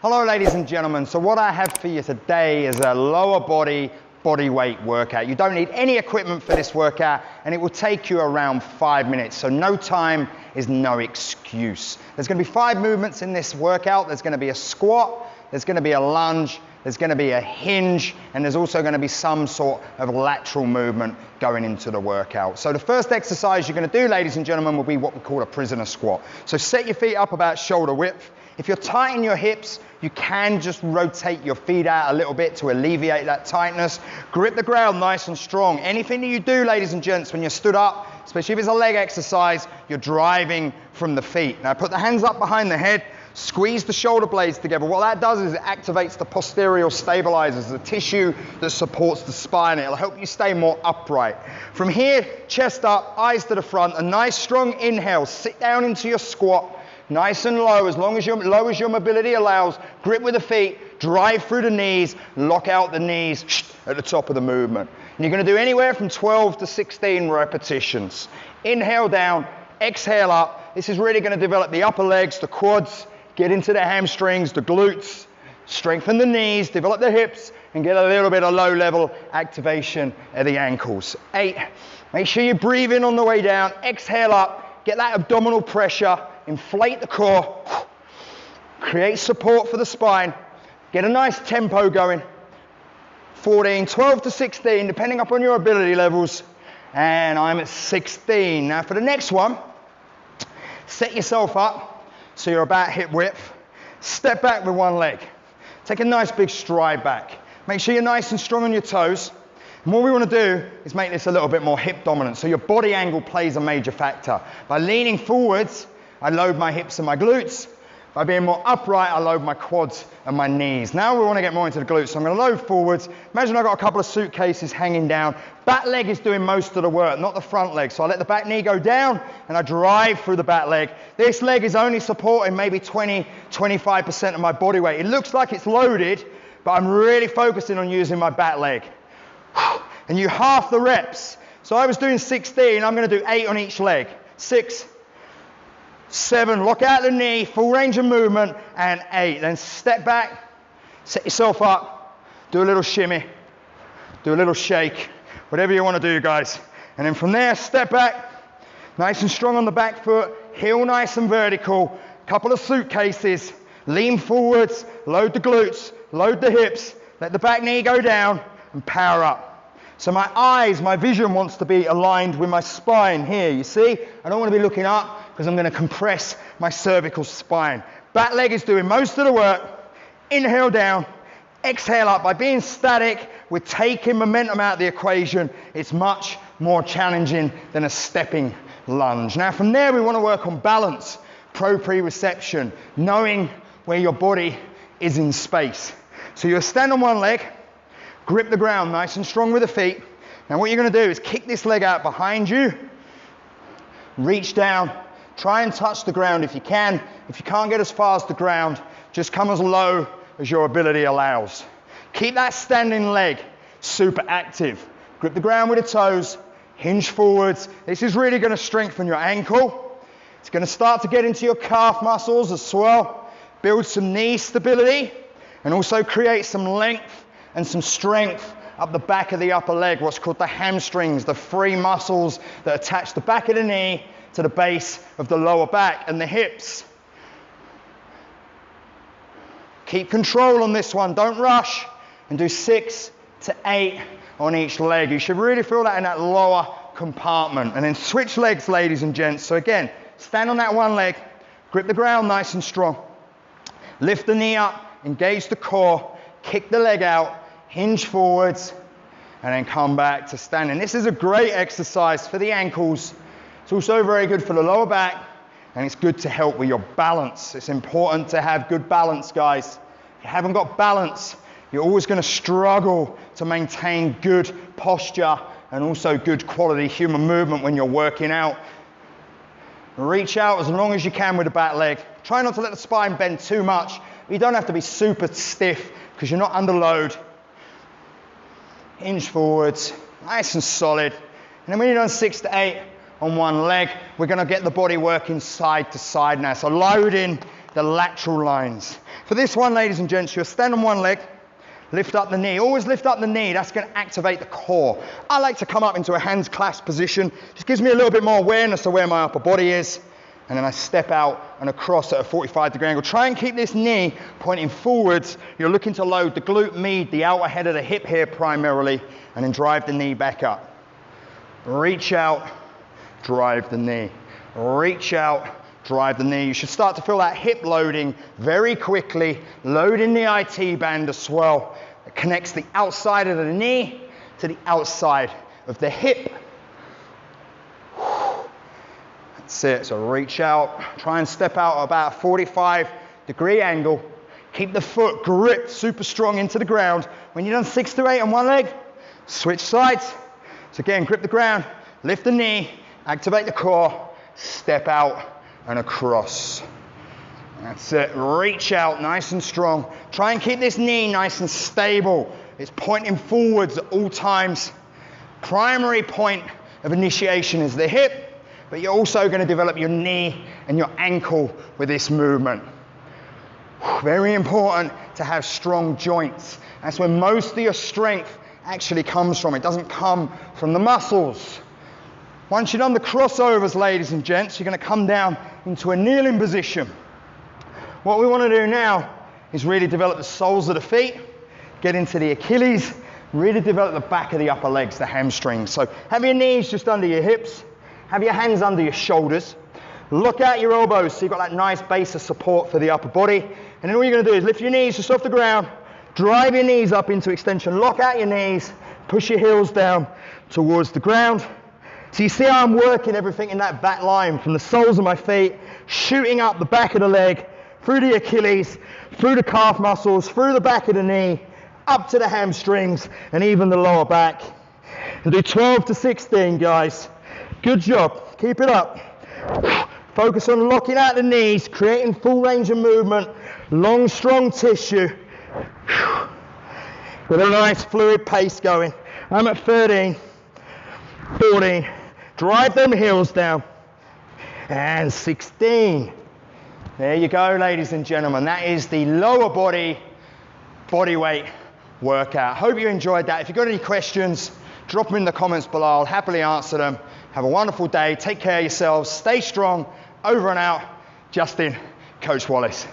Hello ladies and gentlemen, so what I have for you today is a lower body weight workout. You don't need any equipment for this workout and it will take you around 5 minutes, so no time is no excuse. There's going to be 5 movements in this workout. There's going to be a squat, there's going to be a lunge, there's going to be a hinge, and there's also going to be some sort of lateral movement going into the workout. So the first exercise you're going to do, ladies and gentlemen, will be what we call a prisoner squat. So set your feet up about shoulder width. If you're tight in your hips, you can just rotate your feet out a little bit to alleviate that tightness. Grip the ground nice and strong. Anything that you do, ladies and gents, when you're stood up, especially if it's a leg exercise, you're driving from the feet. Now put the hands up behind the head, squeeze the shoulder blades together. What that does is it activates the posterior stabilizers, the tissue that supports the spine. It'll help you stay more upright. From here, chest up, eyes to the front, a nice strong inhale. Sit down into your squat. Nice and low, as low as your mobility allows. Grip with the feet, drive through the knees, lock out the knees at the top of the movement. And you're going to do anywhere from 12 to 16 repetitions. Inhale down, exhale up. This is really going to develop the upper legs, the quads, get into the hamstrings, the glutes, strengthen the knees, develop the hips, and get a little bit of low-level activation of the ankles. 8, make sure you breathe in on the way down, exhale up, get that abdominal pressure, inflate the core, create support for the spine, get a nice tempo going. 14, 12 to 16, depending upon your ability levels, and I'm at 16. Now for the next one, set yourself up so you're about hip width, step back with one leg, take a nice big stride back, make sure you're nice and strong on your toes. And what we want to do is make this a little bit more hip dominant, so your body angle plays a major factor. By leaning forwards, I load my hips and my glutes. By being more upright, I load my quads and my knees. Now we want to get more into the glutes, so I'm going to load forwards. Imagine I've got a couple of suitcases hanging down. Back leg is doing most of the work, not the front leg. So I let the back knee go down and I drive through the back leg. This leg is only supporting maybe 20, 25% of my body weight. It looks like it's loaded, but I'm really focusing on using my back leg. And you half the reps. So I was doing 16, I'm going to do 8 on each leg. 6, 7, lock out the knee, full range of movement, and 8. Then step back, set yourself up, do a little shimmy, do a little shake, whatever you want to do, guys. And then from there, step back, nice and strong on the back foot, heel nice and vertical, couple of suitcases, lean forwards, load the glutes, load the hips, let the back knee go down, and power up. So my eyes, my vision wants to be aligned with my spine here, you see? I don't want to be looking up because I'm going to compress my cervical spine. Back leg is doing most of the work. Inhale down, exhale up. By being static, we're taking momentum out of the equation. It's much more challenging than a stepping lunge. Now from there, we want to work on balance, proprioception, knowing where your body is in space. So you'll stand on one leg, grip the ground nice and strong with the feet. Now what you're going to do is kick this leg out behind you, reach down, try and touch the ground if you can. If you can't get as far as the ground, just come as low as your ability allows. Keep that standing leg super active. Grip the ground with the toes, hinge forwards. This is really going to strengthen your ankle. It's going to start to get into your calf muscles as well, build some knee stability, and also create some length and some strength up the back of the upper leg, what's called the hamstrings, the free muscles that attach the back of the knee to the base of the lower back and the hips. Keep control on this one, don't rush, and do 6 to 8 on each leg. You should really feel that in that lower compartment. And then switch legs, ladies and gents. So again, stand on that one leg, grip the ground nice and strong, lift the knee up, engage the core, kick the leg out, hinge forwards, and then come back to standing. This is a great exercise for the ankles. It's also very good for the lower back, and it's good to help with your balance. It's important to have good balance, guys. If you haven't got balance, you're always going to struggle to maintain good posture and also good quality human movement when you're working out. Reach out as long as you can with the back leg. Try not to let the spine bend too much. You don't have to be super stiff because you're not under load. Hinge forwards, nice and solid. And then when you're done 6 to 8 on one leg, we're going to get the body working side to side now. So loading the lateral lines. For this one, ladies and gents, you'll stand on one leg, lift up the knee. Always lift up the knee. That's going to activate the core. I like to come up into a hands clasped position. Just gives me a little bit more awareness of where my upper body is. And then I step out and across at a 45-degree angle. Try and keep this knee pointing forwards. You're looking to load the glute med, the outer head of the hip here primarily, and then drive the knee back up. Reach out, drive the knee. Reach out, drive the knee. You should start to feel that hip loading very quickly, loading the IT band as well. It connects the outside of the knee to the outside of the hip. That's it, so reach out, try and step out about a 45-degree angle. Keep the foot gripped super strong into the ground. When you've done 6 to 8 on one leg, switch sides. So again, grip the ground, lift the knee, activate the core, step out and across. That's it, reach out nice and strong. Try and keep this knee nice and stable. It's pointing forwards at all times. Primary point of initiation is the hip, but you're also going to develop your knee and your ankle with this movement. Very important to have strong joints. That's where most of your strength actually comes from. It doesn't come from the muscles. Once you've done the crossovers, ladies and gents, you're going to come down into a kneeling position. What we want to do now is really develop the soles of the feet, get into the Achilles, really develop the back of the upper legs, the hamstrings. So have your knees just under your hips. Have your hands under your shoulders. Look out your elbows so you've got that nice base of support for the upper body. And then all you're going to do is lift your knees just off the ground, drive your knees up into extension, lock out your knees, push your heels down towards the ground. So you see how I'm working everything in that back line from the soles of my feet, shooting up the back of the leg, through the Achilles, through the calf muscles, through the back of the knee, up to the hamstrings and even the lower back. We'll do 12 to 16, guys. Good job, keep it up. Focus on locking out the knees, creating full range of movement, long, strong tissue, with a nice fluid pace going. I'm at 13, 14, drive them heels down, and 16. There you go, ladies and gentlemen. That is the lower body bodyweight workout. Hope you enjoyed that. If you've got any questions, drop them in the comments below. I'll happily answer them. Have a wonderful day. Take care of yourselves. Stay strong. Over and out. Justin, Coach Wallis.